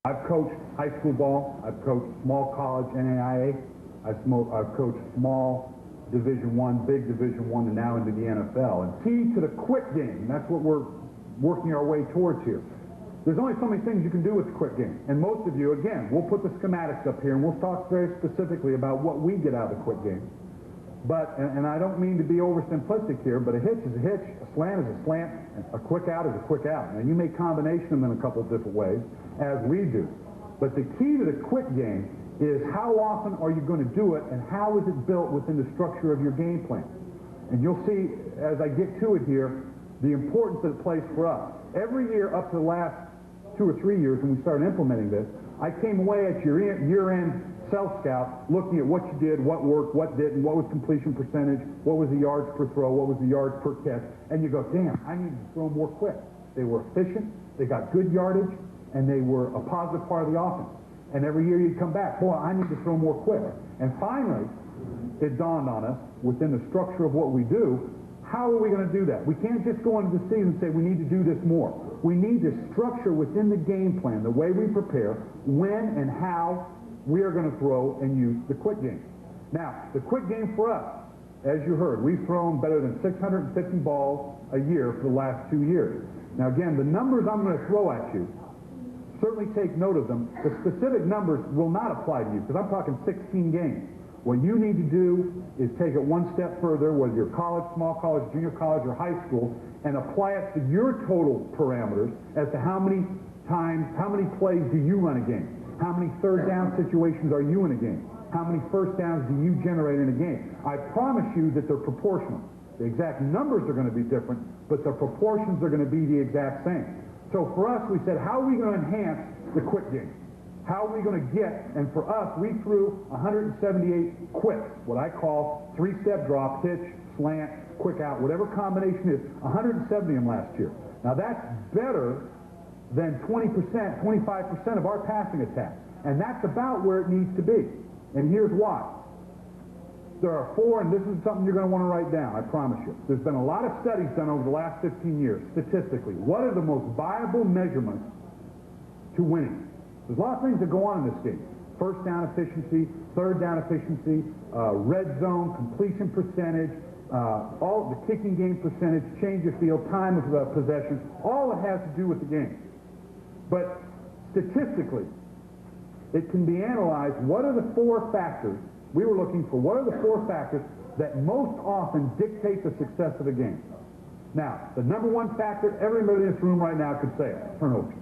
I've coached high school ball. I've coached small college NAIA. I've coached small Division I, big Division I, and now into the NFL. And key to the quick game, and that's what we're working our way towards here. There's only so many things you can do with the quick game. And most of you, again, we'll put the schematics up here, and we'll talk very specifically about what we get out of the quick game. But, and I don't mean to be oversimplistic here, but a hitch is a hitch, a slant is a slant, and a quick out is a quick out. And you may combination them in a couple of different ways, as we do. But the key to the quick game is how often are you going to do it, and how is it built within the structure of your game plan. And you'll see, as I get to it here, the importance that it plays for us. Every year up to the last 2 or 3 years when we started implementing this, I came away at your year-end self-scout looking at what you did, what worked, what didn't, what was completion percentage, what was the yards per throw, what was the yards per catch, and you go, damn, I need to throw more quick. They were efficient, they got good yardage, and they were a positive part of the offense. And every year you'd come back, boy, I need to throw more quick. And finally, it dawned on us, within the structure of what we do, how are we going to do that? We can't just go into the season and say we need to do this more. We need to structure within the game plan, the way we prepare, when and how we are going to throw and use the quick game. Now, the quick game for us, as you heard, we've thrown better than 650 balls a year for the last 2 years. Now again, the numbers I'm going to throw at you, certainly take note of them. The specific numbers will not apply to you, because I'm talking 16 games. What you need to do is take it one step further, whether you're college, small college, junior college, or high school, and apply it to your total parameters as to how many times, how many plays do you run a game? How many third down situations are you in a game? How many first downs do you generate in a game? I promise you that they're proportional. The exact numbers are going to be different, but the proportions are going to be the exact same. So for us, we said, how are we going to enhance the quick game? How are we going to get, and for us, we threw 178 quicks, what I call three-step drop, hitch, slant, quick out, whatever combination is, 170 of them last year. Now that's better than 20%, 25% of our passing attack. And that's about where it needs to be. And here's why. There are 4, and this is something you're going to want to write down, I promise you. There's been a lot of studies done over the last 15 years, statistically. What are the most viable measurements to winning? There's a lot of things that go on in this game. First down efficiency, third down efficiency, red zone, completion percentage, all the kicking game percentage, change of field, time of possession, all it has to do with the game. But statistically, it can be analyzed, what are the 4 factors, we were looking for, what are the 4 factors that most often dictate the success of a game? Now, the number 1 factor, everybody in this room right now could say it, turnovers.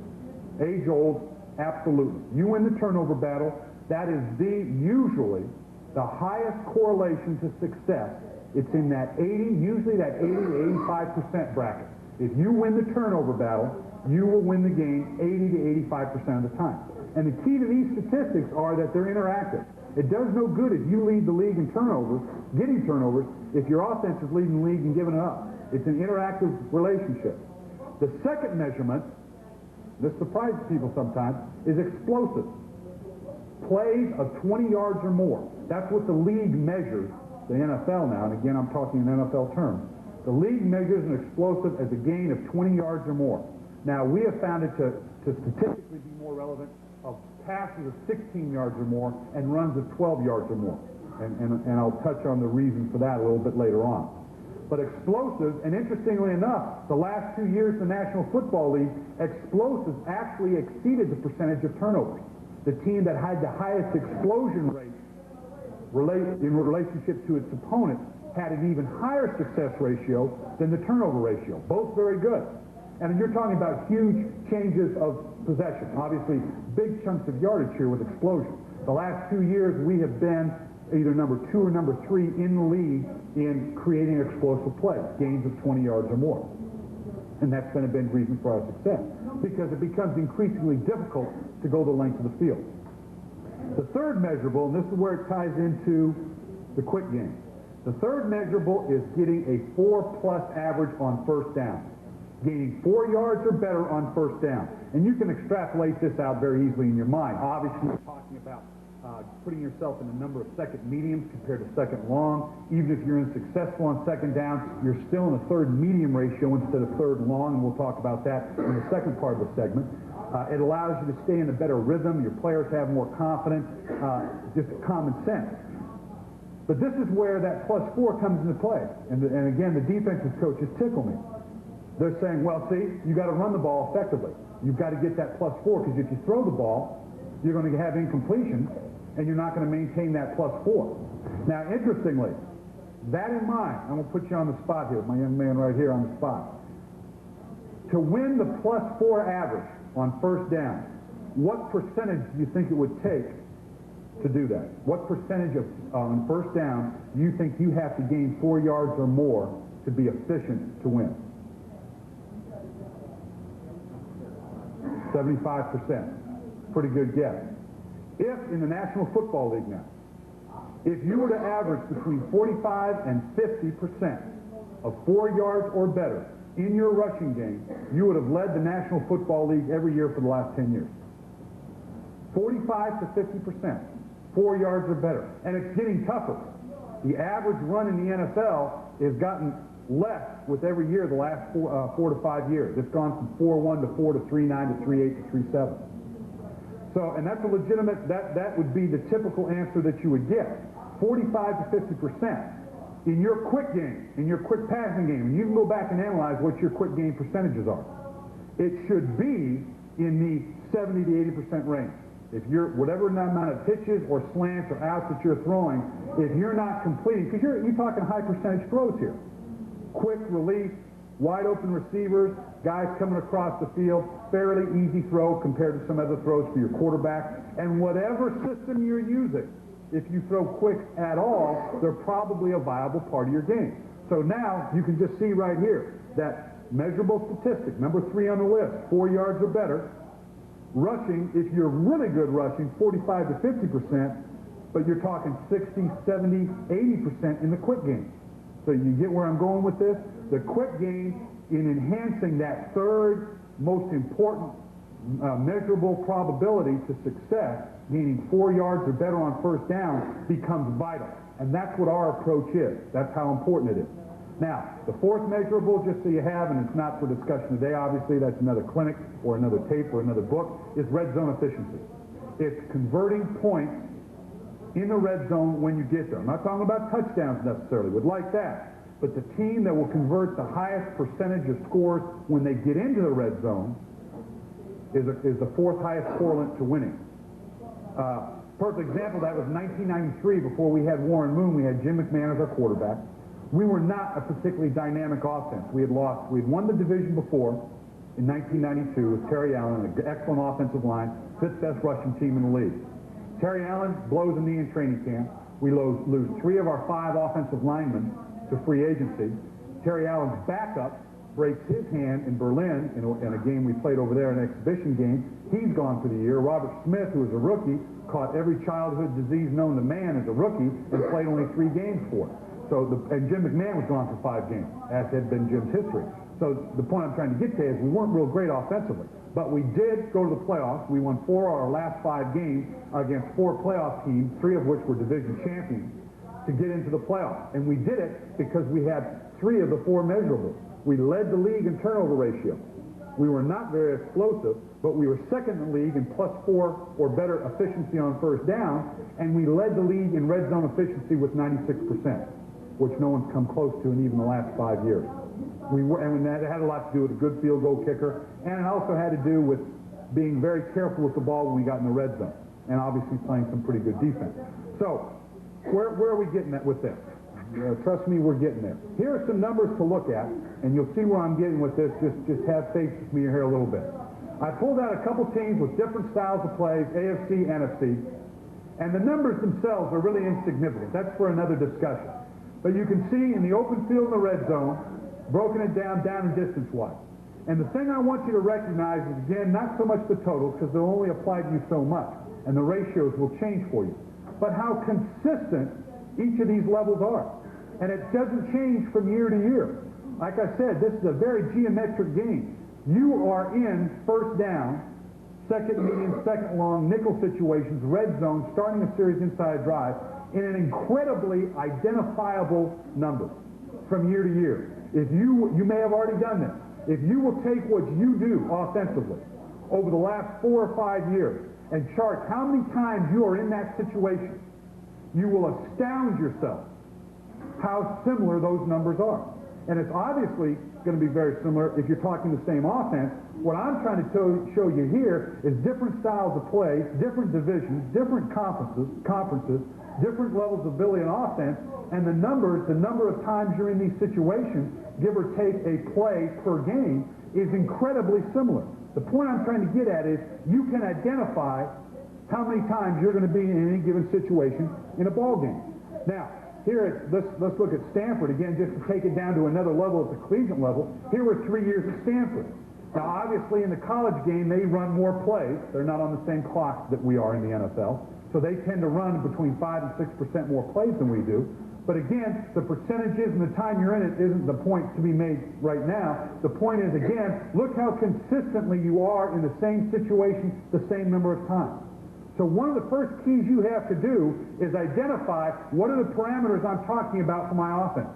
Age old, absolutely. You win the turnover battle, that is usually the highest correlation to success. It's in that 80, usually that 80 to 85% bracket. If you win the turnover battle, you will win the game 80 to 85% of the time. And the key to these statistics are that they're interactive. It does no good if you lead the league in turnovers, getting turnovers, if your offense is leading the league and giving it up. It's an interactive relationship. The second measurement, this surprises people sometimes, is explosive. Plays of 20 yards or more. That's what the league measures, the NFL now, and again I'm talking in NFL terms. The league measures an explosive as a gain of 20 yards or more. Now, we have found it to statistically be more relevant of passes of 16 yards or more and runs of 12 yards or more. And I'll touch on the reason for that a little bit later on. But explosives, and interestingly enough, the last 2 years in the National Football League, explosives actually exceeded the percentage of turnovers. The team that had the highest explosion rate in relationship to its opponent had an even higher success ratio than the turnover ratio. Both very good. And you're talking about huge changes of possession. Obviously, big chunks of yardage here with explosion. The last 2 years, we have been either number 2 or number 3 in the league in creating explosive plays, gains of 20 yards or more. And that's been a big reason for our success, because it becomes increasingly difficult to go the length of the field. The third measurable, and this is where it ties into the quick game. The third measurable is getting a 4+ average on first down. Gaining 4 yards or better on first down. And you can extrapolate this out very easily in your mind. Obviously, we're talking about putting yourself in a number of second mediums compared to second long. Even if you're unsuccessful on second down, you're still in a third medium ratio instead of third long, and we'll talk about that in the second part of the segment. It allows you to stay in a better rhythm. Your players have more confidence, just common sense. But this is where that +4 comes into play. And again, the defensive coaches tickle me. They're saying, well, see, you got to run the ball effectively. You've got to get that +4, because if you throw the ball, you're going to have incompletions, and you're not going to maintain that +4. Now, interestingly, that in mind, I'm going to put you on the spot here, my young man right here on the spot. To win the +4 average on first down, what percentage do you think it would take to do that? What percentage of on first down do you think you have to gain 4 yards or more to be efficient to win? 75%. Pretty good guess. If in the National Football League now, if you were to average between 45 and 50% of 4 yards or better in your rushing game, you would have led the National Football League every year for the last 10 years. 45 to 50%, 4 yards or better. And it's getting tougher. The average run in the NFL has gotten less with every year the last 4 to 5 years. It's gone from 4-1 to 4 to 3-9 to 3-8 to 3-7. So, and that's a legitimate, that would be the typical answer that you would get. 45 to 50%. In your quick game, in your quick passing game, and you can go back and analyze what your quick game percentages are. It should be in the 70 to 80% range. If you're, whatever amount of pitches or slants or outs that you're throwing, if you're not completing, because you're talking high percentage throws here. Quick release, wide open receivers, guys coming across the field, fairly easy throw compared to some other throws for your quarterback. And whatever system you're using, if you throw quick at all, they're probably a viable part of your game. So now you can just see right here that measurable statistic, number 3 on the list, 4 yards or better. Rushing, if you're really good rushing, 45 to 50%, but you're talking 60, 70, 80% in the quick game. So you get where I'm going with this? The quick game, in enhancing that third most important measurable probability to success, gaining 4 yards or better on first down, becomes vital. And that's what our approach is. That's how important it is. Now, the fourth measurable, just so you have, and it's not for discussion today, obviously, that's another clinic or another tape or another book, is red zone efficiency. It's converting points in the red zone when you get there. I'm not talking about touchdowns necessarily, would like that. But the team that will convert the highest percentage of scores when they get into the red zone is the fourth highest correlate to winning. Perfect example, that was 1993, before we had Warren Moon, we had Jim McMahon as our quarterback. We were not a particularly dynamic offense. We had won the division before in 1992 with Terry Allen, an excellent offensive line, fifth best rushing team in the league. Terry Allen blows a knee in training camp. We lose 3 of our 5 offensive linemen to free agency. Terry Allen's backup breaks his hand in Berlin in a game we played over there, an exhibition game. He's gone for the year. Robert Smith, who was a rookie, caught every childhood disease known to man as a rookie and played only 3 games for it. And Jim McMahon was gone for 5 games, as had been Jim's history. So the point I'm trying to get to is we weren't real great offensively, but we did go to the playoffs. We won 4 of our last 5 games against 4 playoff teams, 3 of which were division champions, to get into the playoffs. And we did it because we had 3 of the 4 measurables. We led the league in turnover ratio. We were not very explosive, but we were second in the league in +4 or better efficiency on first down, and we led the league in red zone efficiency with 96%, which no one's come close to in even the last 5 years. And that had a lot to do with a good field goal kicker, and it also had to do with being very careful with the ball when we got in the red zone, and obviously playing some pretty good defense. So, where are we getting at with this? Trust me, we're getting there. Here are some numbers to look at, and you'll see where I'm getting with this. Just have faith with me here a little bit. I pulled out a couple teams with different styles of plays, AFC, NFC, and the numbers themselves are really insignificant. That's for another discussion. But you can see in the open field in the red zone, broken it down and distance-wise. And the thing I want you to recognize is, again, not so much the totals, because they'll only apply to you so much, and the ratios will change for you, but how consistent each of these levels are. And it doesn't change from year to year. Like I said, this is a very geometric game. You are in first down, second medium, second long, nickel situations, red zone, starting a series inside drive, in an incredibly identifiable number from year to year. If you may have already done this. If you will take what you do offensively, over the last 4 or 5 years and chart how many times you are in that situation, you will astound yourself how similar those numbers are. And it's obviously going to be very similar if you're talking the same offense. What I'm trying to show you here is different styles of play, different divisions, different conferences, different levels of ability and offense, and the number of times you're in these situations, give or take a play per game, is incredibly similar. The point I'm trying to get at is you can identify how many times you're going to be in any given situation in a ball game. Now, let's look at Stanford again, just to take it down to another level at the collegiate level. Here were 3 years at Stanford. Now, obviously, in the college game, they run more plays. They're not on the same clock that we are in the NFL, so they tend to run between 5 and 6% more plays than we do. But again, the percentages and the time you're in it isn't the point to be made right now. The point is, again, look how consistently you are in the same situation the same number of times. So one of the first keys you have to do is identify what are the parameters I'm talking about for my offense.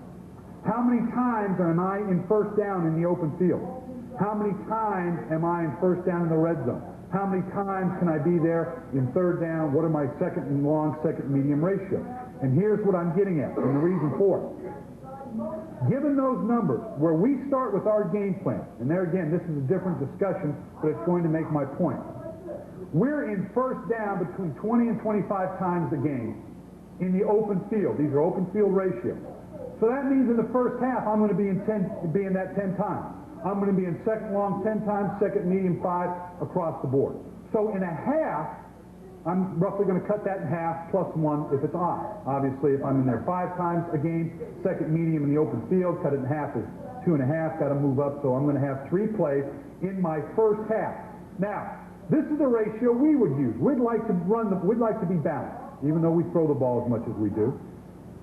How many times am I in first down in the open field? How many times am I in first down in the red zone? How many times can I be there in third down? What are my second and long, second medium ratio? And here's what I'm getting at, and the reason for it. Given those numbers, where we start with our game plan, and there again, this is a different discussion, but it's going to make my point. We're in first down between 20 and 25 times a game in the open field. These are open field ratios. So that means in the first half, I'm going to be in that 10 times. I'm going to be in second long 10 times, second medium 5 across the board. So in a half, I'm roughly going to cut that in half plus 1 if it's odd. Obviously, if I'm in there 5 times a game, second medium in the open field, cut it in half is 2.5, got to move up, so I'm going to have 3 plays in my first half. Now, this is the ratio we would use. We'd like to be balanced, even though we throw the ball as much as we do.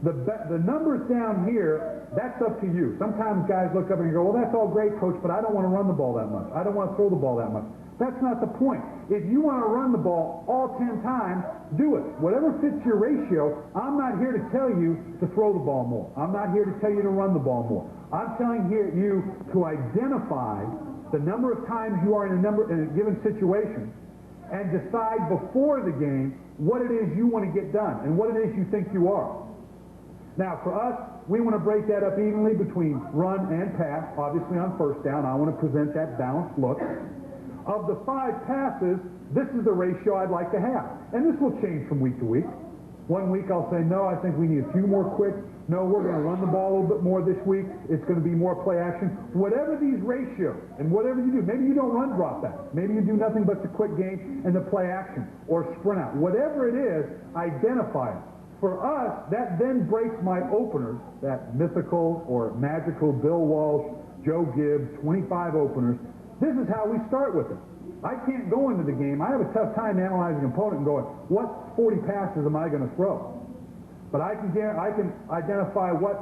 The numbers down here, that's up to you. Sometimes guys look up and go, well, that's all great, coach, but I don't want to run the ball that much. I don't want to throw the ball that much. That's not the point. If you want to run the ball all 10 times, do it. Whatever fits your ratio, I'm not here to tell you to throw the ball more. I'm not here to tell you to run the ball more. I'm telling you to identify the number of times you are in a given situation and decide before the game what it is you want to get done and what it is you think you are. Now, for us, we want to break that up evenly between run and pass. Obviously, on first down, I want to present that balanced look. Of the 5 passes, this is the ratio I'd like to have. And this will change from week to week. One week I'll say, no, I think we need a few more quick. No, we're going to run the ball a little bit more this week. It's going to be more play action. Whatever these ratios and whatever you do, maybe you don't run drop back. Maybe you do nothing but the quick game and the play action or sprint out. Whatever it is, identify it. For us, that then breaks my openers, that mythical or magical Bill Walsh, Joe Gibbs, 25 openers. This is how we start with it. I can't go into the game. I have a tough time analyzing an opponent and going, what 40 passes am I going to throw? But I can identify what's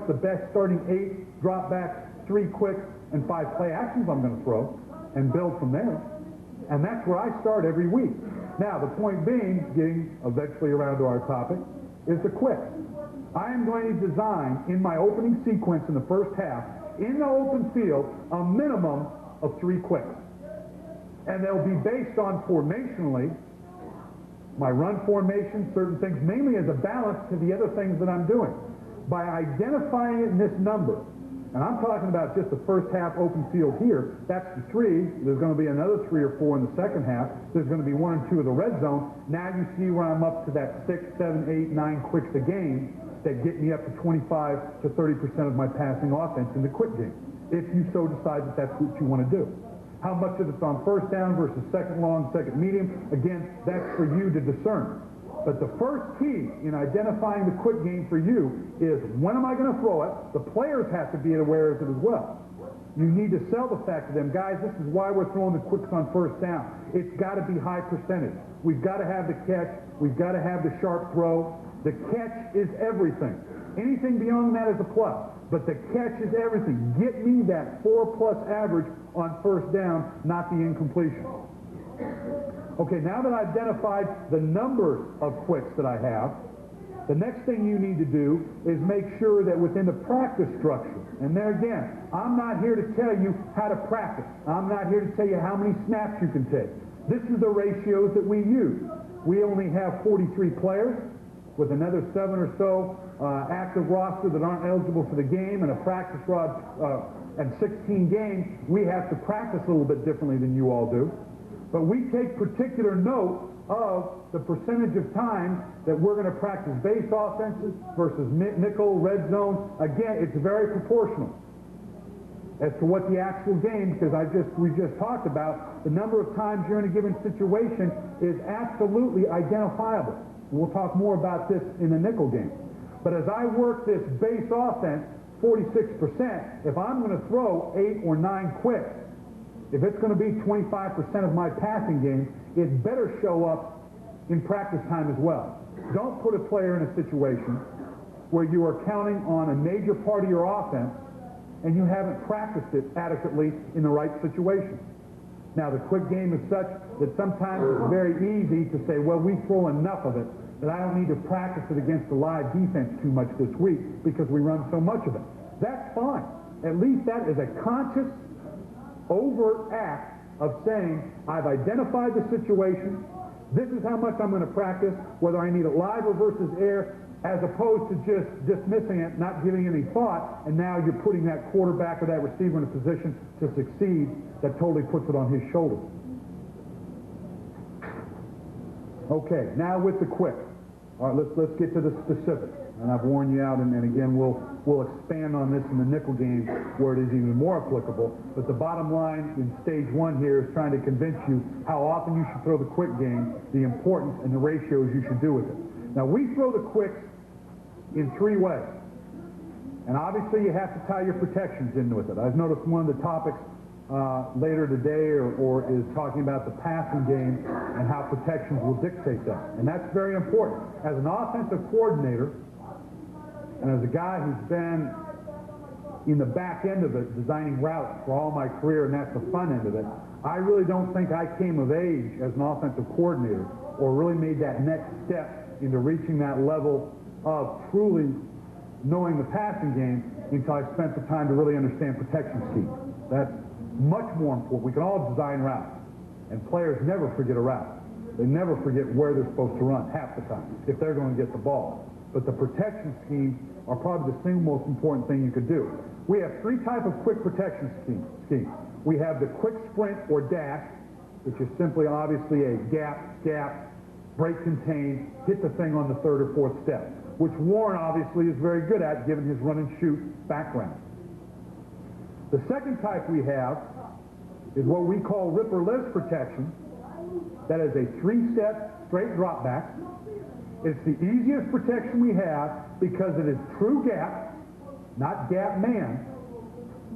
the best starting 8 drop backs, 3 quick, and 5 play actions I'm going to throw, and build from there. And that's where I start every week. Now, the point being, getting eventually around to our topic, is the quick. I am going to design in my opening sequence in the first half, in the open field, a minimum of 3 quicks. And they'll be based on formationally, my run formation, certain things, mainly as a balance to the other things that I'm doing. By identifying it in this number, and I'm talking about just the first half open field here, that's the 3. There's going to be another 3 or 4 in the second half. There's going to be 1 or 2 of the red zone. Now you see where I'm up to that 6, 7, 8, 9 quicks a game that get me up to 25 to 30% of my passing offense in the quick game, if you so decide that that's what you want to do. How much of it's on first down versus second long, second medium, again, that's for you to discern. But the first key in identifying the quick game for you is, when am I going to throw it? The players have to be aware of it as well. You need to sell the fact to them, guys, this is why we're throwing the quicks on first down. It's got to be high percentage. We've got to have the catch. We've got to have the sharp throw. The catch is everything. Anything beyond that is a plus. But the catch is everything. Get me that 4+ average on first down, not the incompletion. Okay, now that I've identified the number of quicks that I have, the next thing you need to do is make sure that within the practice structure, And there again, I'm not here to tell you how to practice. I'm not here to tell you how many snaps you can take. This is the ratios that we use. We only have 43 players with another 7 or so active roster that aren't eligible for the game, and a practice rod and 16 games. We have to practice a little bit differently than you all do. But we take particular note of the percentage of time that we're going to practice base offenses versus nickel, red zone. Again, it's very proportional as to what the actual game, because we just talked about, the number of times you're in a given situation is absolutely identifiable. We'll talk more about this in the nickel game. But as I work this base offense, 46%, if I'm going to throw 8 or 9 quicks, if it's going to be 25% of my passing game, it better show up in practice time as well. Don't put a player in a situation where you are counting on a major part of your offense and you haven't practiced it adequately in the right situation. Now, the quick game is such that sometimes it's very easy to say, well, we throw enough of it that I don't need to practice it against the live defense too much this week because we run so much of it. That's fine. At least that is a conscious, overt act of saying, I've identified the situation, this is how much I'm going to practice, whether I need it live or versus air, as opposed to just dismissing it, not giving any thought, and now you're putting that quarterback or that receiver in a position to succeed that totally puts it on his shoulders. Okay, now with the quick. All right, let's get to the specifics. And I've worn you out, and again, we'll expand on this in the nickel game where it is even more applicable. But the bottom line in stage 1 here is trying to convince you how often you should throw the quick game, the importance, and the ratios you should do with it. Now, we throw the quicks in 3 ways. And obviously, you have to tie your protections in with it. I've noticed one of the topics later today or is talking about the passing game and how protections will dictate that. And that's very important. As an offensive coordinator, and as a guy who's been in the back end of it, designing routes for all my career, and that's the fun end of it, I really don't think I came of age as an offensive coordinator or really made that next step into reaching that level of truly knowing the passing game until I spent the time to really understand protection schemes. That's much more important. We can all design routes, and players never forget a route. They never forget where they're supposed to run half the time if they're going to get the ball. But the protection schemes are probably the single most important thing you could do. We have 3 types of quick protection schemes. We have the quick sprint or dash, which is simply obviously a gap, break contain, hit the thing on the 3rd or 4th step, which Warren obviously is very good at given his run and shoot background. The second type we have is what we call rip or lift protection. That is a 3-step straight drop back. It's the easiest protection we have because it is true gap, not gap man,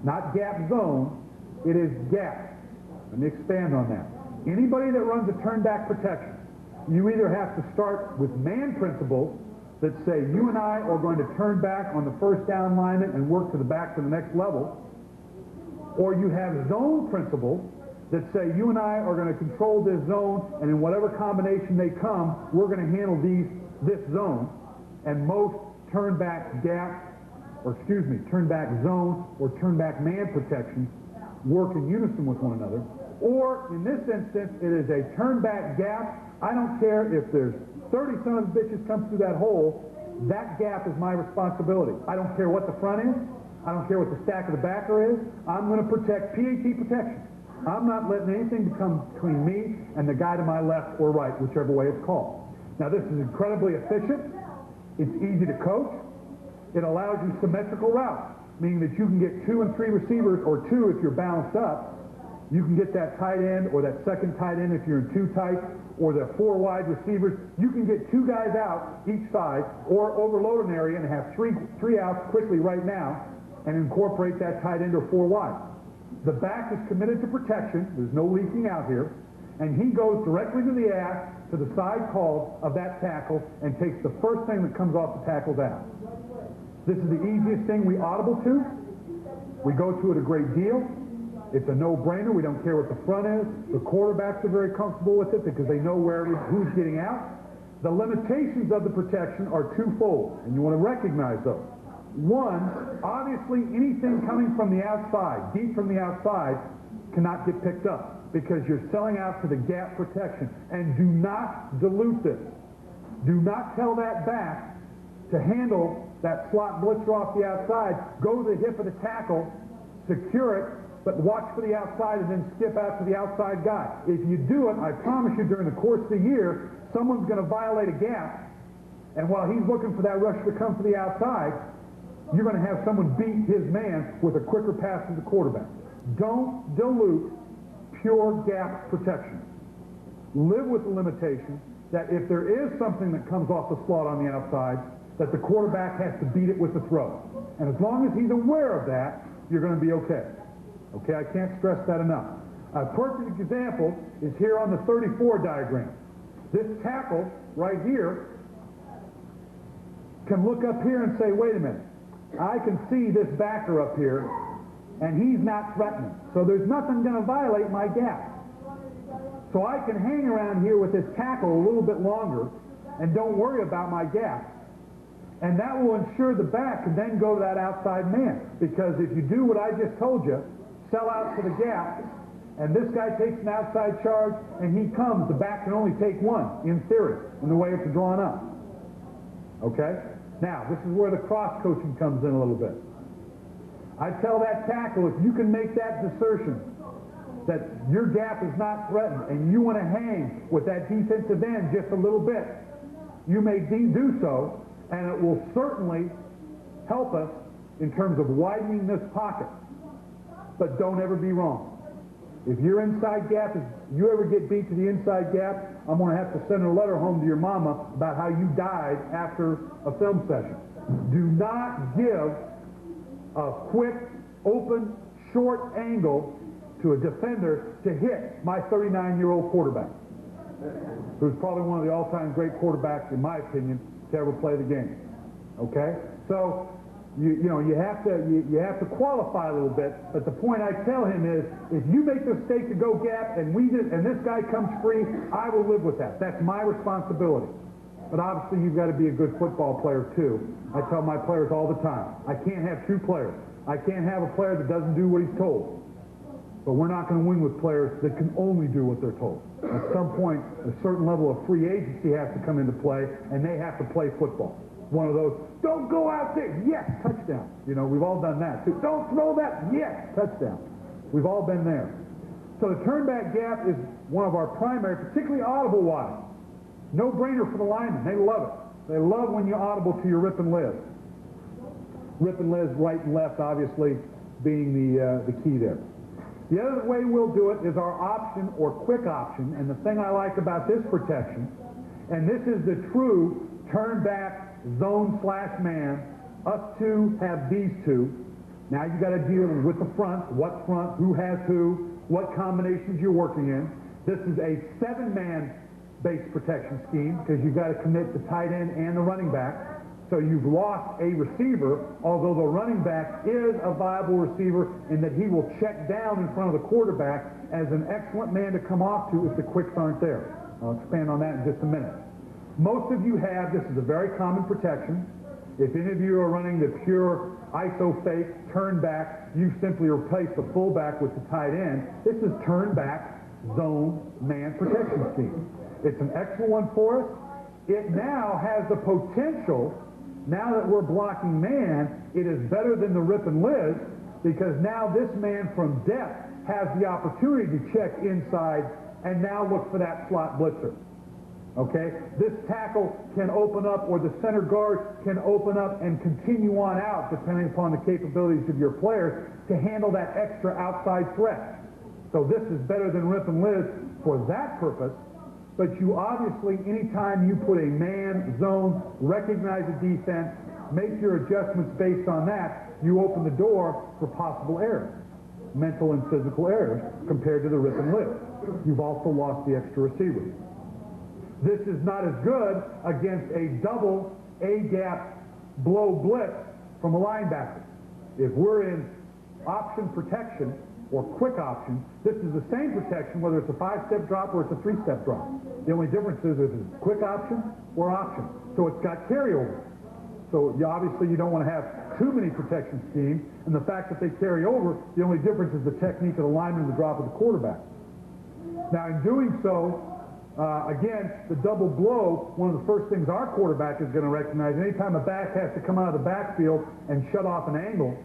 not gap zone. It is gap. Let me expand on that. Anybody that runs a turn back protection, you either have to start with man principles that say you and I are going to turn back on the first down lineman and work to the back to the next level, or you have zone principles that say you and I are going to control this zone, and in whatever combination they come, we're going to handle this zone. And most turn back zone or turn back man protections work in unison with one another. Or in this instance, it is a turn back gap. I don't care if there's 30 son of bitches come through that hole, that gap is my responsibility. I don't care what the front is. I don't care what the stack of the backer is. I'm going to protect PAT protection. I'm not letting anything come between me and the guy to my left or right, whichever way it's called. Now, this is incredibly efficient. It's easy to coach. It allows you symmetrical routes, meaning that you can get 2 and 3 receivers, or 2 if you're balanced up. You can get that tight end or that second tight end if you're in 2 tight, or the 4 wide receivers. You can get 2 guys out each side or overload an area and have 3 outs quickly right now and incorporate that tight end or 4 wide. The back is committed to protection. There's no leaking out here. And he goes directly to the ass, to the side call of that tackle, and takes the first thing that comes off the tackle's ass. This is the easiest thing we audible to. We go to it a great deal. It's a no-brainer. We don't care what the front is. The quarterbacks are very comfortable with it because they know who's getting out. The limitations of the protection are twofold, and you want to recognize those. One, obviously anything coming from the outside, deep from the outside, cannot get picked up because you're selling out to the gap protection. And do not dilute this. Do not tell that back to handle that slot blitzer off the outside, go to the hip of the tackle, secure it, but watch for the outside and then skip out to the outside guy. If you do it, I promise you during the course of the year, someone's going to violate a gap, and while he's looking for that rusher to come to the outside, you're going to have someone beat his man with a quicker pass to the quarterback. Don't dilute pure gap protection. Live with the limitation that if there is something that comes off the slot on the outside, that the quarterback has to beat it with the throw. And as long as he's aware of that, you're going to be okay. Okay, I can't stress that enough. A perfect example is here on the 34 diagram. This tackle right here can look up here and say, wait a minute, I can see this backer up here, and he's not threatening. So there's nothing going to violate my gap. So I can hang around here with this tackle a little bit longer and don't worry about my gap. And that will ensure the back can then go to that outside man. Because if you do what I just told you, sell out to the gap, and this guy takes an outside charge, and he comes, the back can only take one, in theory, in the way it's drawn up. Okay? Now, this is where the cross-coaching comes in a little bit. I tell that tackle, if you can make that assertion that your gap is not threatened, and you want to hang with that defensive end just a little bit, you may do so, and it will certainly help us in terms of widening this pocket. But don't ever be wrong. If your inside gap, if you ever get beat to the inside gap, I'm going to have to send a letter home to your mama about how you died after a film session. Do not give a quick, open, short angle to a defender to hit my 39-year-old quarterback, who's probably one of the all-time great quarterbacks, in my opinion, to ever play the game. Okay? So, you have to qualify a little bit, but the point I tell him is, if you make the mistake to go gap and this guy comes free, I will live with that. That's my responsibility. But obviously you've got to be a good football player too. I tell my players all the time, I can't have two players. I can't have a player that doesn't do what he's told. But we're not going to win with players that can only do what they're told. At some point, a certain level of free agency has to come into play, and they have to play football. One of those, don't go out there, yes, touchdown. We've all done that too. Don't throw that, yes, touchdown. We've all been there. So the turnback gap is one of our primary, particularly audible-wise. No-brainer for the linemen. They love it. They love when you audible to your rip and live. Rip and live, right and left, obviously, being the key there. The other way we'll do it is our option or quick option, and the thing I like about this protection, and this is the true turn back zone / man. Us two have these two. Now you got to deal with the front, who has who, what combinations you're working in. This is a 7-man base protection scheme because you've got to commit the tight end and the running back. So you've lost a receiver, although the running back is a viable receiver in that he will check down in front of the quarterback as an excellent man to come off to if the quicks aren't there. I'll expand on that in just a minute. Most of you have, this is a very common protection. If any of you are running the pure ISO fake, turn back, you simply replace the fullback with the tight end. This is turn back zone man protection scheme. It's an excellent one for us. It now has the potential, now that we're blocking man, it is better than the rip and live because now this man from depth has the opportunity to check inside and now look for that slot blitzer. Okay? This tackle can open up, or the center guard can open up and continue on out, depending upon the capabilities of your players, to handle that extra outside threat. So this is better than rip and live for that purpose, but you obviously, anytime you put a man zone, recognize a defense, make your adjustments based on that, you open the door for possible errors, mental and physical errors, compared to the rip and live. You've also lost the extra receiver. This is not as good against a double A-gap blow blitz from a linebacker. If we're in option protection or quick option, this is the same protection whether it's a 5-step drop or it's a 3-step drop. The only difference is if it's quick option or option. So it's got carryover. So obviously you don't want to have too many protection schemes, and the fact that they carry over, the only difference is the technique of the lineman and the drop of the quarterback. Now, in doing so, again, the double blow, one of the first things our quarterback is going to recognize, anytime a back has to come out of the backfield and shut off an angle,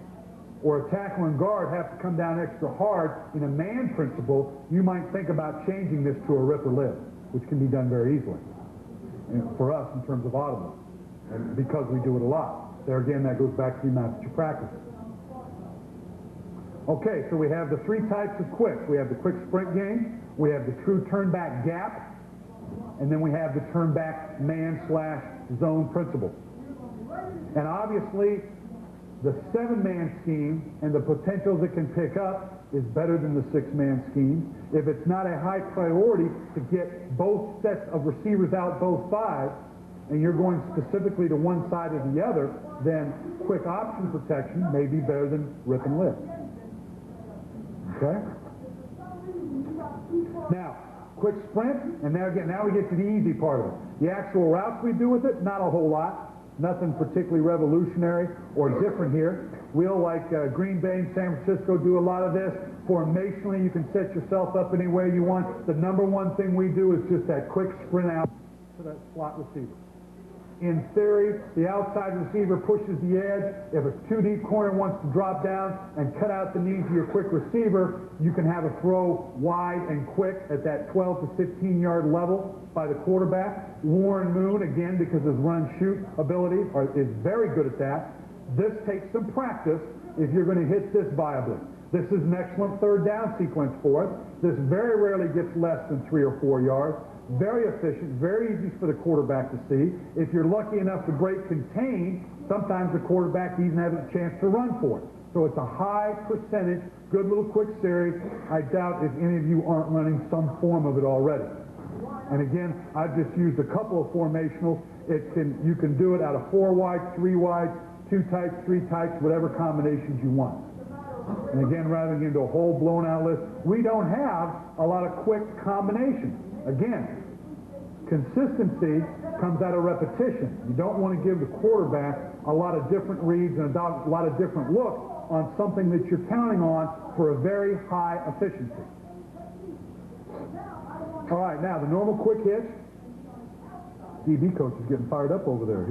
or a tackle and guard have to come down extra hard in a man principle, you might think about changing this to a rip or live, which can be done very easily for us in terms of audible, and because we do it a lot. There again, that goes back to the amount that you practice. Okay, so we have the three types of quicks. We have the quick sprint game, we have the true turn back gap, and then we have the turn back man/zone principle. And obviously, the 7-man scheme and the potentials it can pick up is better than the 6-man scheme. If it's not a high priority to get both sets of receivers out both sides, and you're going specifically to one side or the other, then quick option protection may be better than rip and lift. Okay? Now, quick sprint, and now we get to the easy part of it. The actual routes we do with it, not a whole lot. Nothing particularly revolutionary or different here. We'll, like Green Bay and San Francisco, do a lot of this. Formationally, you can set yourself up any way you want. The number one thing we do is just that quick sprint out to that slot receiver. In theory, the outside receiver pushes the edge. If a 2-deep corner wants to drop down and cut out the knees of your quick receiver, you can have a throw wide and quick at that 12 to 15-yard level by the quarterback. Warren Moon, again, because his run-shoot ability is very good at that. This takes some practice if you're going to hit this viably. This is an excellent third down sequence for us. This very rarely gets less than 3 or 4 yards. Very efficient, very easy for the quarterback to see. If you're lucky enough to break contain, sometimes the quarterback even has a chance to run for it. So it's a high percentage, good little quick series. I doubt if any of you aren't running some form of it already. And again, I've just used a couple of formationals. You can do it out of 4 wide, 3 wide, 2 types, 3 types, whatever combinations you want. And again, rather than get into a whole blown out list, we don't have a lot of quick combinations. Again, consistency comes out of repetition. You don't want to give the quarterback a lot of different reads and a lot of different looks on something that you're counting on for a very high efficiency. All right, now the normal quick hitch. DB coach is getting fired up over there.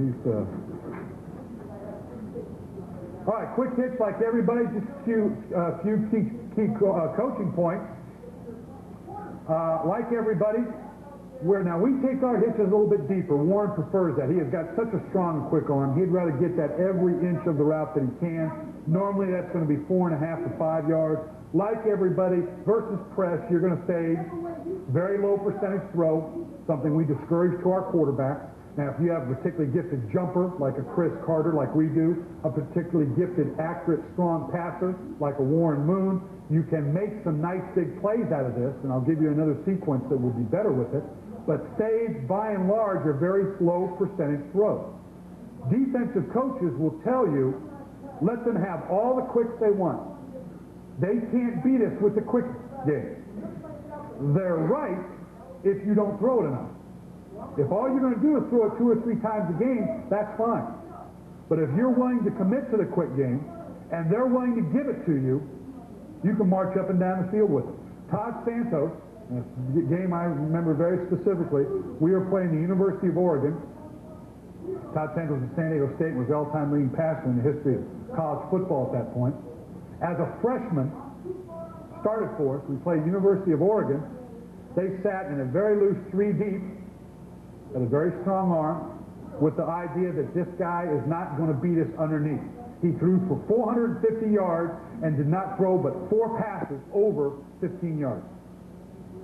All right, quick hitch like everybody, just a few key coaching points. Like everybody, now we take our hitches a little bit deeper. Warren prefers that. He has got such a strong and quick arm. He'd rather get that every inch of the route that he can. Normally that's going to be 4.5 to 5 yards. Like everybody, versus press, you're going to say very low percentage throw, something we discourage to our quarterback. Now, if you have a particularly gifted jumper, like a Chris Carter, like we do, a particularly gifted, accurate, strong passer, like a Warren Moon, you can make some nice big plays out of this, and I'll give you another sequence that will be better with it. But staves, by and large, are very slow percentage throws. Defensive coaches will tell you, let them have all the quicks they want. They can't beat us with the quick game. They're right if you don't throw it enough. If all you're going to do is throw it 2 or 3 times a game, that's fine. But if you're willing to commit to the quick game, and they're willing to give it to you, you can march up and down the field with it. Todd Santos, a game I remember very specifically, we were playing the University of Oregon. Todd Santos at San Diego State was the all-time leading passer in the history of college football at that point. As a freshman, started for us, we played University of Oregon. They sat in a very loose 3 deep, had a very strong arm, with the idea that this guy is not going to beat us underneath. He threw for 450 yards and did not throw but 4 passes over 15 yards.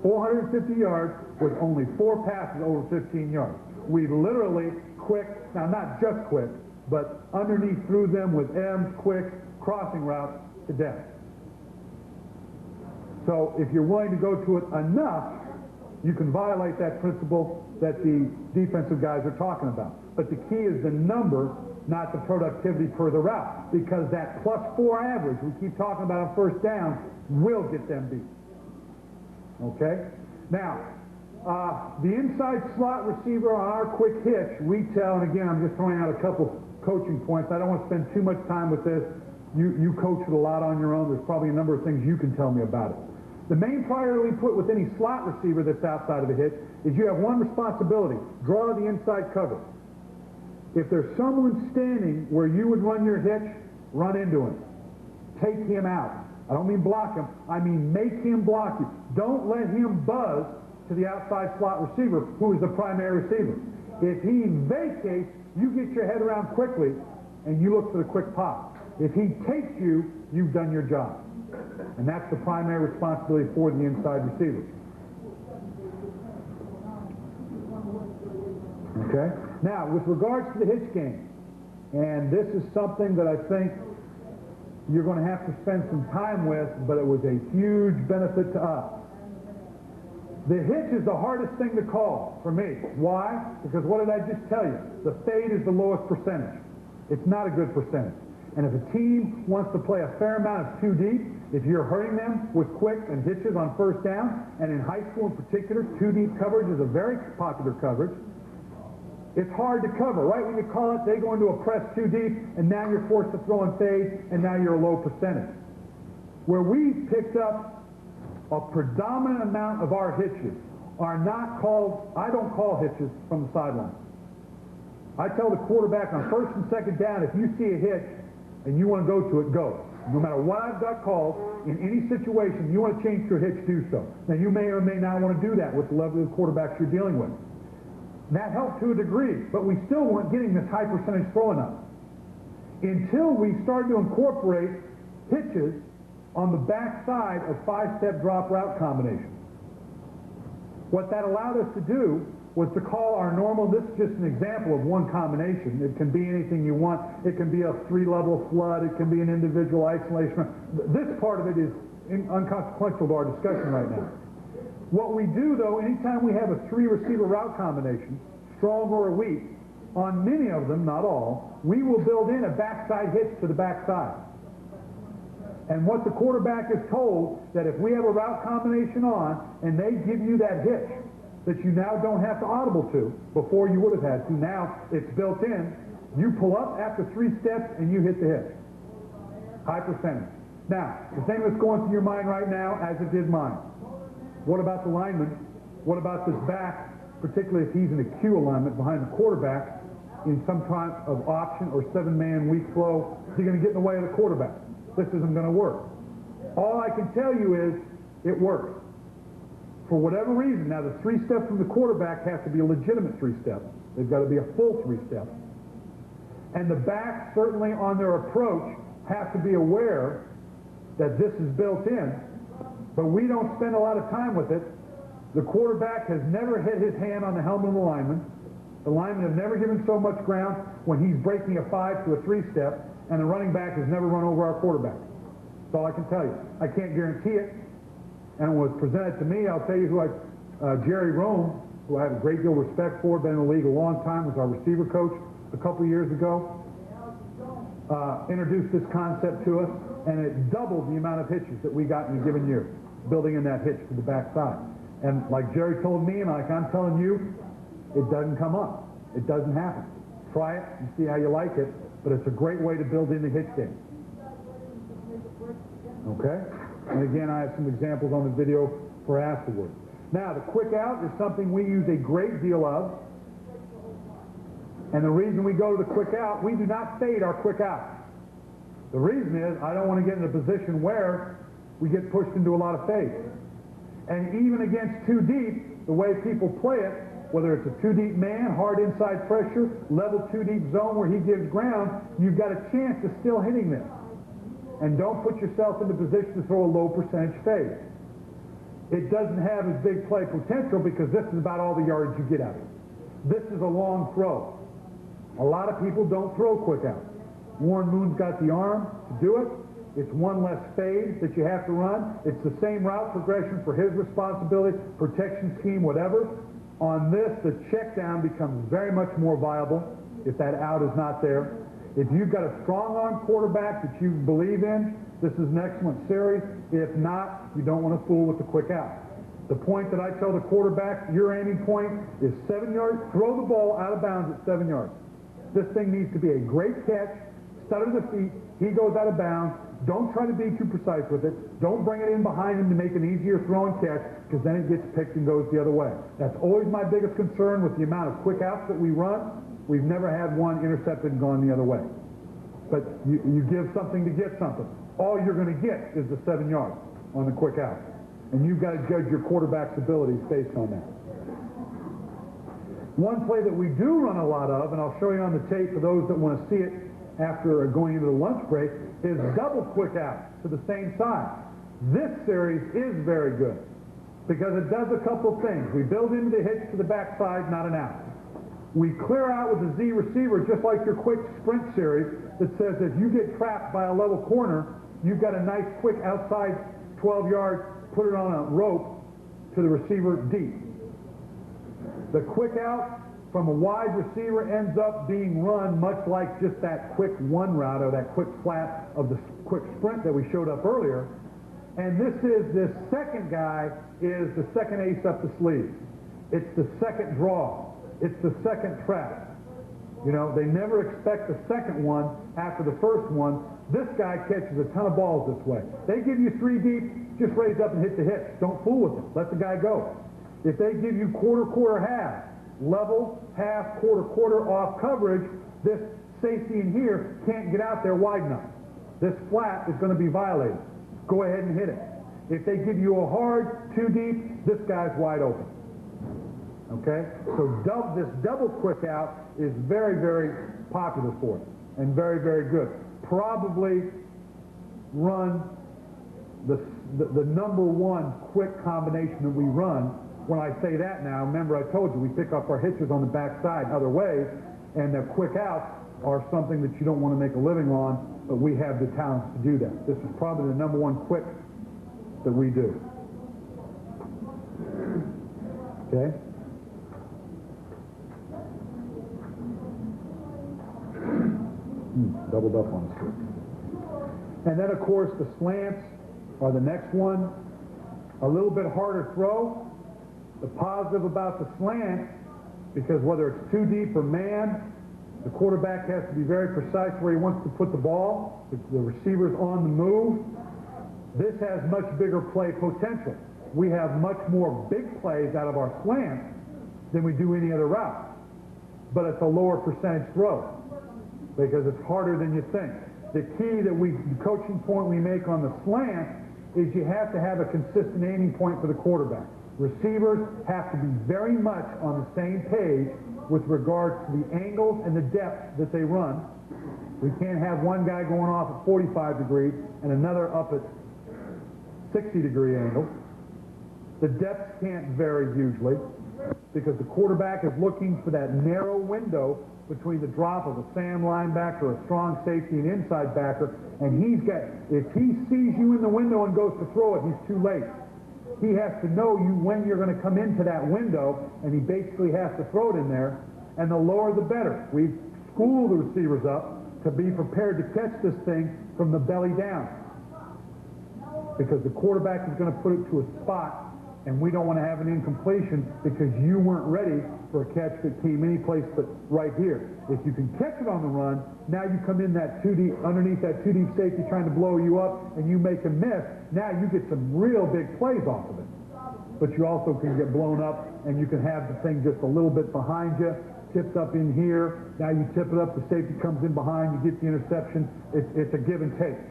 450 yards with only 4 passes over 15 yards. We literally quick, now not just quick, but underneath threw them with M's, quick, crossing routes to death. So if you're willing to go to it enough, you can violate that principle that the defensive guys are talking about. But the key is the number, not the productivity per the route, because that +4 average we keep talking about on first down will get them beat. Okay? Now, the inside slot receiver on our quick hitch, we tell, and again, I'm just throwing out a couple coaching points. I don't want to spend too much time with this. You coach it a lot on your own. There's probably a number of things you can tell me about it. The main priority we put with any slot receiver that's outside of the hitch is you have one responsibility: draw the inside cover. If there's someone standing where you would run your hitch, run into him. Take him out. I don't mean block him. I mean make him block you. Don't let him buzz to the outside slot receiver, who is the primary receiver. If he vacates, you get your head around quickly and you look for the quick pop. If he takes you, you've done your job. And that's the primary responsibility for the inside receiver. Okay? Now, with regards to the hitch game, and this is something that I think you're going to have to spend some time with, but it was a huge benefit to us. The hitch is the hardest thing to call for me. Why? Because what did I just tell you? The fade is the lowest percentage. It's not a good percentage. And if a team wants to play a fair amount of two deep, if you're hurting them with quick and hitches on first down, and in high school in particular, two deep coverage is a very popular coverage, it's hard to cover. Right when you call it, they go into a press two deep, and now you're forced to throw in fade, and now you're a low percentage. Where we picked up a predominant amount of our hitches are not called, I don't call hitches from the sideline. I tell the quarterback on first and second down, if you see a hitch and you want to go to it, go. No matter what I've got called, in any situation, you want to change your hitch, do so. Now, you may or may not want to do that with the level of quarterbacks you're dealing with. That helped to a degree, but we still weren't getting this high percentage throw enough. Until we started to incorporate hitches on the backside of five-step drop route combinations. What that allowed us to do was to call our normal, this is just an example of one combination. It can be anything you want. It can be a three-level flood. It can be an individual isolation. This part of it is inconsequential to our discussion right now. What we do, though, anytime we have a three-receiver route combination, strong or weak, on many of them, not all, we will build in a backside hitch to the backside. And what the quarterback is told, that if we have a route combination on and they give you that hitch that you now don't have to audible to, before you would have had to, now it's built in, you pull up after 3 steps and you hit the hitch. High percentage. Now, the thing that's going through your mind right now, as it did mine, what about the lineman? What about this back, particularly if he's in a Q alignment behind the quarterback in some kind of option or 7-man weak flow? Is he going to get in the way of the quarterback? This isn't going to work. All I can tell you is it works. For whatever reason, now the 3 steps from the quarterback have to be a legitimate 3 steps. They've got to be a full 3 steps. And the back, certainly on their approach, have to be aware that this is built in, but we don't spend a lot of time with it. The quarterback has never hit his hand on the helmet of the lineman. The lineman has never given so much ground when he's breaking a 5 to a 3 step, and the running back has never run over our quarterback. That's all I can tell you. I can't guarantee it. And it was presented to me, I'll tell you who Jerry Rome, who I have a great deal of respect for, been in the league a long time, was our receiver coach a couple of years ago, introduced this concept to us, and it doubled the amount of hitches that we got in a given year, building in that hitch to the backside. And like Jerry told me, and like I'm telling you, it doesn't come up. It doesn't happen. Try it and see how you like it, but it's a great way to build in the hitch game. Okay? And again, I have some examples on the video for afterwards. Now, the quick out is something we use a great deal of. And the reason we go to the quick out, we do not fade our quick out. The reason is I don't want to get in a position where we get pushed into a lot of fade. And even against 2 deep, the way people play it, whether it's a 2 deep man, hard inside pressure, level 2 deep zone where he gives ground, you've got a chance of still hitting this. And don't put yourself in the position to throw a low percentage fade. It doesn't have as big play potential because this is about all the yardage you get out of it. This is a long throw. A lot of people don't throw quick out. Warren Moon's got the arm to do it. It's one less fade that you have to run. It's the same route progression for his responsibility, protection scheme, whatever. On this, the check down becomes very much more viable if that out is not there. If you've got a strong arm quarterback that you believe in, this is an excellent series. If not, you don't want to fool with the quick out. The point that I tell the quarterback, your aiming point is 7 yards. Throw the ball out of bounds at 7 yards. This thing needs to be a great catch, stutter the feet, he goes out of bounds. Don't try to be too precise with it. Don't bring it in behind him to make an easier throw and catch, because then it gets picked and goes the other way. That's always my biggest concern with the amount of quick outs that we run. We've never had one intercepted and gone the other way. But you give something to get something. All you're going to get is the 7 yards on the quick out. And you've got to judge your quarterback's abilities based on that. One play that we do run a lot of, and I'll show you on the tape for those that want to see it after going into the lunch break, is double quick out to the same side. This series is very good because it does a couple of things. We build into the hitch to the backside, not an out. We clear out with the Z receiver just like your quick sprint series that says if you get trapped by a level corner, you've got a nice quick outside 12 yards, put it on a rope to the receiver deep. The quick out from a wide receiver ends up being run much like just that quick one route or that quick flat of the quick sprint that we showed up earlier. And this second guy is the second ace up the sleeve. It's the second draw. It's the second trap. You know, they never expect the second one after the first one. This guy catches a ton of balls this way. They give you 3 deep, just raise up and hit the hitch. Don't fool with them. Let the guy go. If they give you quarter, half, level, half, quarter off coverage, this safety in here can't get out there wide enough. This flat is going to be violated. Go ahead and hit it. If they give you a hard 2 deep, this guy's wide open. Okay? So this double quick out is very, very popular for us and very, very good. Probably run the number one quick combination that we run. When I say that now, remember I told you we pick up our hitches on the backside other ways, and the quick outs are something that you don't want to make a living on, but we have the talents to do that. This is probably the number one quick that we do. Okay? Doubled up on the switch. And then, of course, the slants are the next one. A little bit harder throw. The positive about the slant, because whether it's 2 deep or man, the quarterback has to be very precise where he wants to put the ball. The receiver's on the move. This has much bigger play potential. We have much more big plays out of our slant than we do any other route. But it's a lower percentage throw because it's harder than you think. The key that the coaching point we make on the slant is you have to have a consistent aiming point for the quarterback. Receivers have to be very much on the same page with regards to the angles and the depth that they run. We can't have one guy going off at 45 degrees and another up at 60-degree angle. The depth can't vary hugely because the quarterback is looking for that narrow window between the drop of a Sam linebacker, a strong safety, and inside backer, and if he sees you in the window and goes to throw it, he's too late. He has to know you when you're going to come into that window, and he basically has to throw it in there, and the lower the better. We school the receivers up to be prepared to catch this thing from the belly down, because the quarterback is going to put it to a spot, and we don't want to have an incompletion because you weren't ready for a catch that came any place but right here. If you can catch it on the run, now you come in that 2 deep, underneath that 2 deep safety trying to blow you up, and you make a miss. Now you get some real big plays off of it. But you also can get blown up, and you can have the thing just a little bit behind you, tipped up in here. Now you tip it up, the safety comes in behind, you get the interception. It's a give and take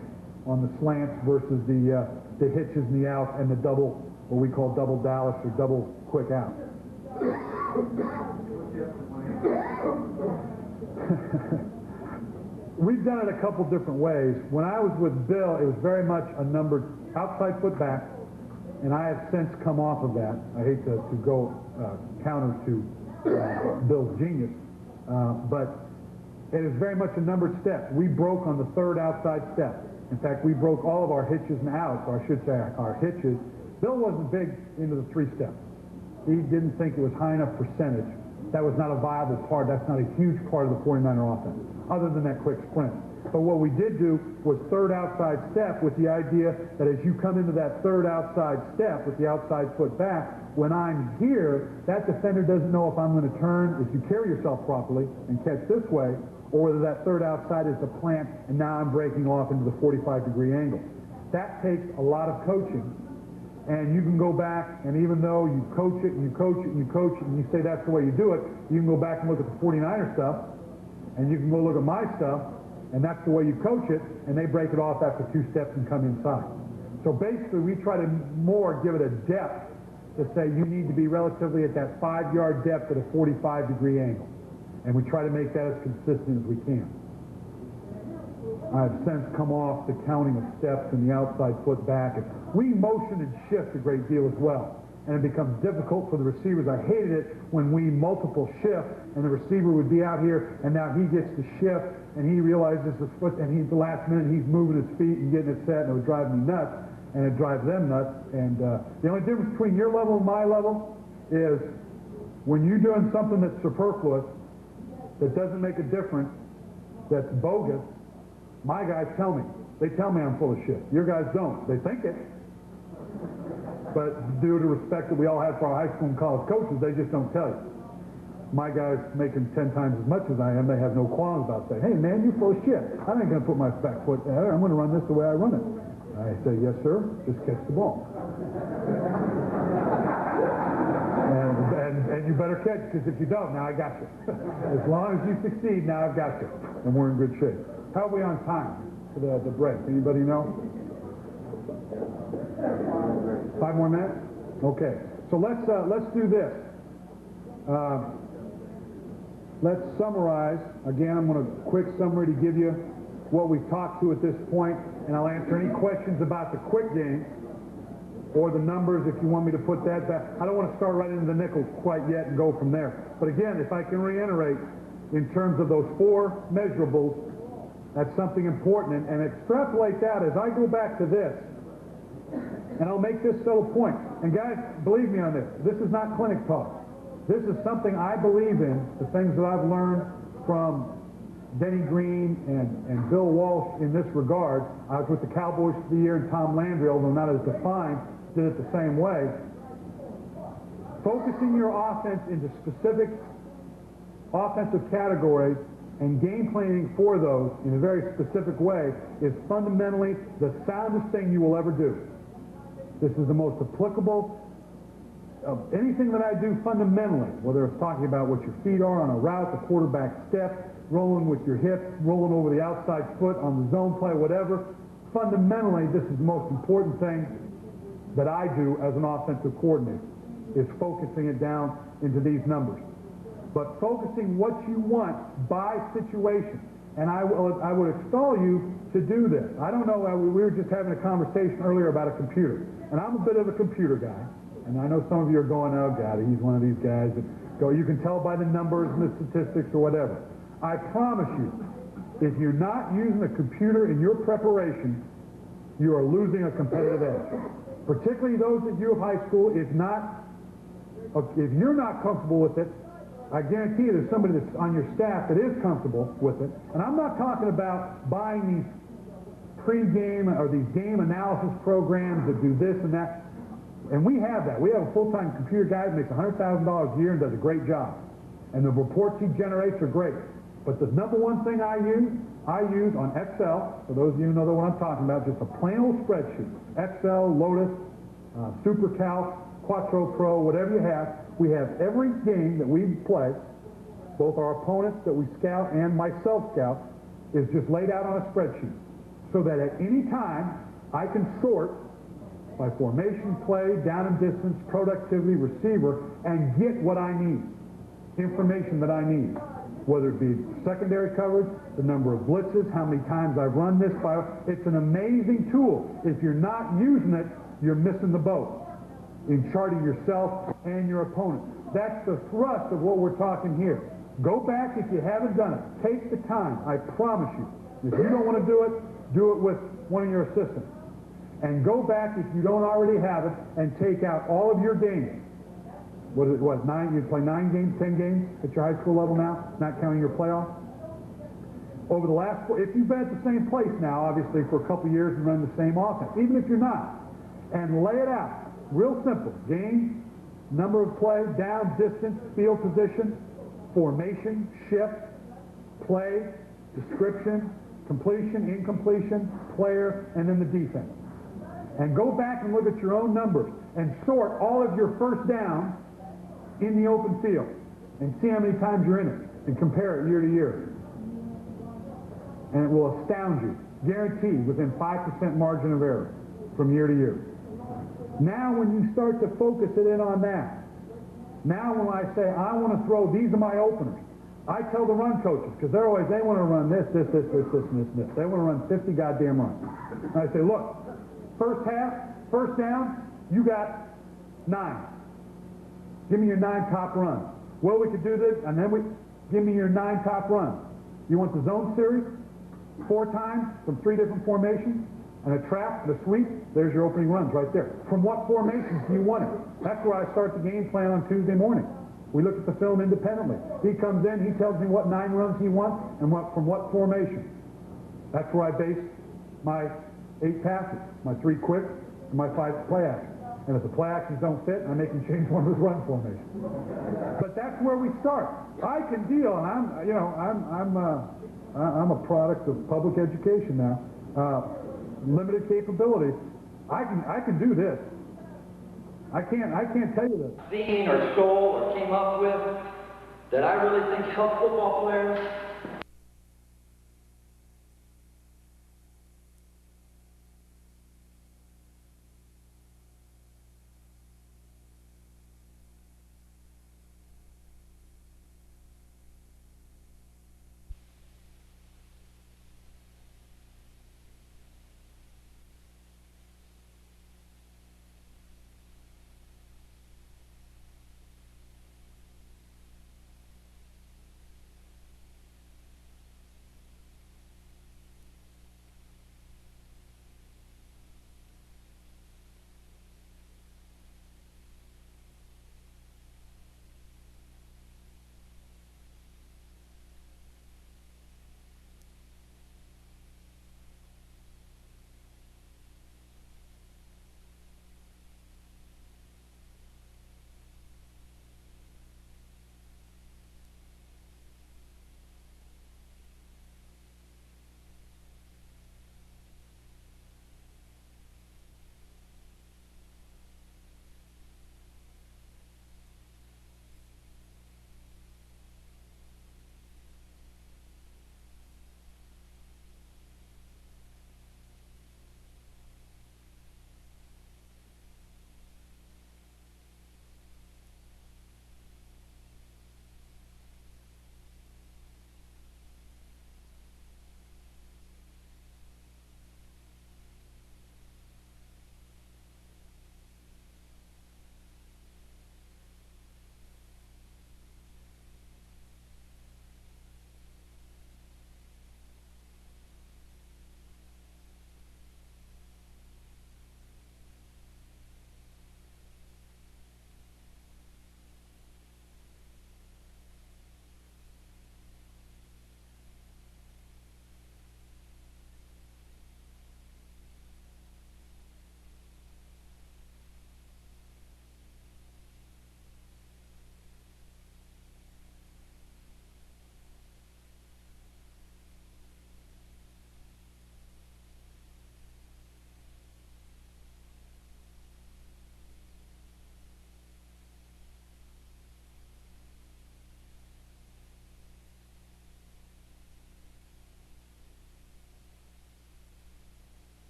on the slants versus the hitches and the outs and the double, what we call double Dallas or double quick out. We've done it a couple different ways. When I was with Bill, it was very much a numbered outside foot back, and I have since come off of that. I hate to go counter to Bill's genius, but it is very much a numbered step. We broke on the 3rd outside step. In fact, we broke all of our hitches and outs, or I should say our hitches. Bill wasn't big into the 3 steps. He didn't think it was high enough percentage That was not a viable part. That's not a huge part of the 49er offense, other than that quick sprint. But what we did do was third outside step with the idea that as you come into that third outside step with the outside foot back, when I'm here, that defender doesn't know if I'm going to turn, if you carry yourself properly and catch this way, or whether that third outside is the plant and now I'm breaking off into the 45-degree angle. That takes a lot of coaching. And you can go back, and even though you coach it, and you coach it, and you coach it, and you say that's the way you do it, you can go back and look at the 49er stuff, and you can go look at my stuff, and that's the way you coach it, and they break it off after 2 steps and come inside. So basically, we try to more give it a depth to say you need to be relatively at that 5-yard depth at a 45-degree angle. And we try to make that as consistent as we can. I've since come off the counting of steps and the outside foot back. And we motion and shift a great deal as well. And it becomes difficult for the receivers. I hated it when we multiple shift and the receiver would be out here and now he gets to shift and he realizes his foot and he's the last minute he's moving his feet and getting it set, and it would drive me nuts and it drives them nuts. And the only difference between your level and my level is when you're doing something that's superfluous, that doesn't make a difference, that's bogus, my guys tell me. They tell me I'm full of shit. Your guys don't. They think it. But due to respect that we all have for our high school and college coaches, they just don't tell you. My guys making 10 times as much as I am, they have no qualms about saying, hey man, you're full of shit. I ain't going to put my back foot there. I'm going to run this the way I run it. I say, yes sir, just catch the ball. And you better catch, because if you don't, now I got you. As long as you succeed, now I've got you. And we're in good shape. How are we on time for the break? Anybody know? 5 more minutes? Okay. So let's do this. Let's summarize. Again, I'm going to quick summary to give you what we've talked to at this point, and I'll answer any questions about the quick game or the numbers if you want me to put that back. I don't want to start right into the nickels quite yet and go from there. But again, if I can reiterate, in terms of those 4 measurables, that's something important, and extrapolate that as I go back to this, and I'll make this subtle point. And guys, believe me on this. This is not clinic talk. This is something I believe in, the things that I've learned from Denny Green and Bill Walsh in this regard. I was with the Cowboys for the year, and Tom Landry, although not as defined, did it the same way. Focusing your offense into specific offensive categories and game planning for those in a very specific way is fundamentally the soundest thing you will ever do. This is the most applicable of anything that I do fundamentally, whether it's talking about what your feet are on a route, the quarterback step, rolling with your hips, rolling over the outside foot on the zone play, whatever. Fundamentally, this is the most important thing that I do as an offensive coordinator, is focusing it down into these numbers. But focusing what you want by situation. And I would extol you to do this. I don't know, we were just having a conversation earlier about a computer. And I'm a bit of a computer guy. And I know some of you are going, oh God, he's one of these guys that go, you can tell by the numbers and the statistics or whatever. I promise you, if you're not using a computer in your preparation, you are losing a competitive edge. Particularly those of you of high school, if you're not comfortable with it, I guarantee you there's somebody that's on your staff that is comfortable with it. And I'm not talking about buying these pre-game or these game analysis programs that do this and that. And we have that. We have a full-time computer guy that makes $100,000 a year and does a great job. And the reports he generates are great. But the number one thing I use on Excel, for those of you who know what I'm talking about, just a plain old spreadsheet. Excel, Lotus, SuperCalc, Quattro Pro, whatever you have. We have every game that we play, both our opponents that we scout and myself scout, is just laid out on a spreadsheet. So that at any time, I can sort by formation, play, down and distance, productivity, receiver, and get what I need, information that I need. Whether it be secondary coverage, the number of blitzes, how many times I've run this. It's an amazing tool. If you're not using it, you're missing the boat in charting yourself and your opponent. That's the thrust of what we're talking here. Go back if you haven't done it. Take the time, I promise you. If you don't want to do it with one of your assistants. And go back if you don't already have it and take out all of your games. what is it, what, 9, you play 9 games, 10 games at your high school level now, not counting your playoff. Over the last, if you've been at the same place now, obviously for a couple years and run the same offense, even if you're not, and lay it out, real simple, game, number of plays, down, distance, field position, formation, shift, play, description, completion, incompletion, player, and then the defense. And go back and look at your own numbers and sort all of your first down in the open field and see how many times you're in it and compare it year to year. And it will astound you, guaranteed, within 5% margin of error from year to year. Now when you start to focus it in on that, now when I say I want to throw, these are my openers, I tell the run coaches, because they want to run this, and this. They want to run 50 goddamn runs. And I say, look, first half, first down, you got 9. Give me your 9 top runs. Well, we could do this, and then give me your 9 top runs. You want the zone series? 4 times from 3 different formations, and a trap, and a sweep, there's your opening runs right there. From what formations do you want it? That's where I start the game plan on Tuesday morning. We look at the film independently. He comes in, he tells me what 9 runs he wants, and from what formation. That's where I base my 8 passes, my 3 quick, and my 5 play actions. And if the play actions don't fit, I make him change one of his run formations. But that's where we start. I can deal, and I'm a product of public education now. Limited capabilities. I can do this. I can't tell you this. Seen or stole or came up with that I really think help football players